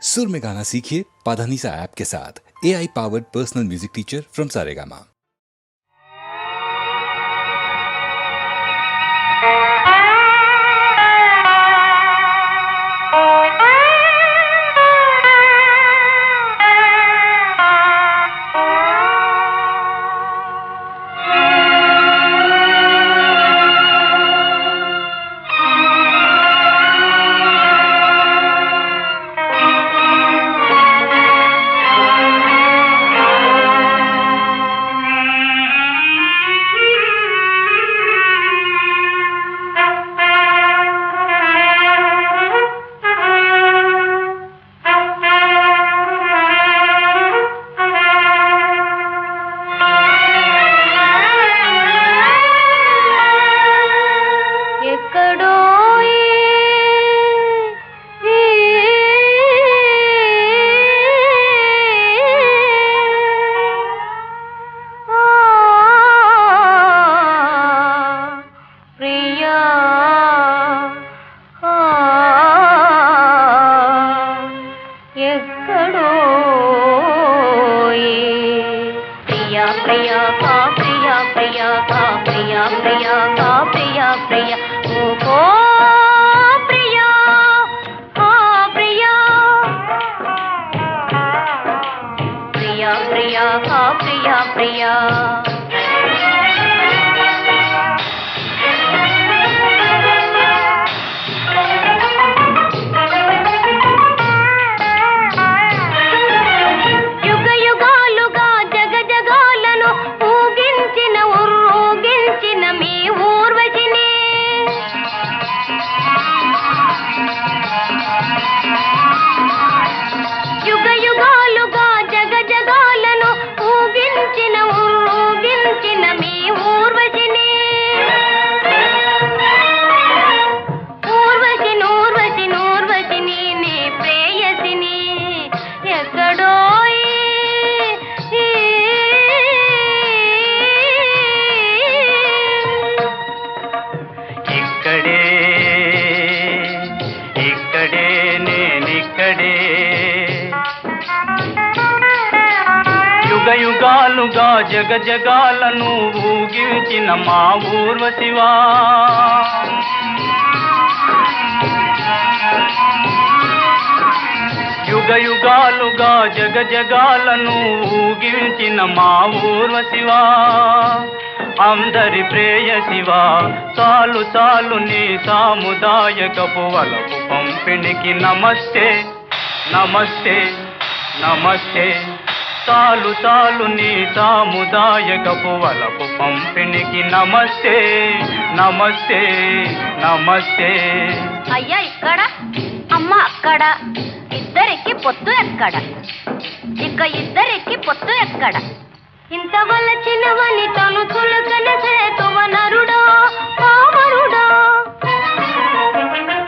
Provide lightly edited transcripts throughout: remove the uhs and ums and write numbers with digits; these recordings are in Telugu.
सुर में गाना सीखिए पाधानीसा ऐप के साथ। AI powered personal music teacher from Saregama. యుగాలుగా జగజగాలను ఊగించిన మా ఊర్వశివా, యుగయుగాలుగా జగజగాలను ఊగించిన మా ఊర్వశివా, అందరి ప్రేయశివా, చాలు చాలు నీ సాముదాయకపు వలపు పంపిణీకి నమస్తే నమస్తే నమస్తే. చాలు చాలు నీ సాముదాయకపు వలపు పంపిణీకి నమస్తే నమస్తే నమస్తే. అయ్యా ఇక్కడ, అమ్మ అక్కడ, ఇద్దరికి పొత్తు ఎక్కడ, ఇక ఇద్దరికి పొత్తు ఎక్కడ? ఇంత వలచినవని తను తులకన సేతువ నరుడా పామరుడా,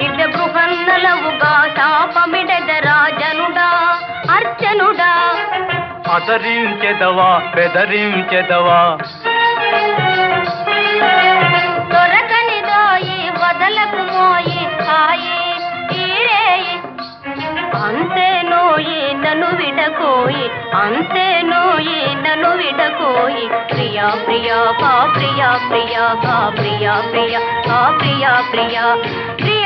ఇట బృహన్నలవుగా శాపమిడద రాజనుడా అర్చనుడా. అదరించెదవా బెదరించెదవా, దొరకనిదోయి వదలకు మోయి హాయి తీరేయి. అంతే నోయి నన్ను విడకోయి, అంతే నోయి నన్ను విడకోయి. ప్రియా ప్రియా కా ప్రియా ప్రియా కా ప్రియా ప్రియా కా ప్రియా ప్రియా ప్రియా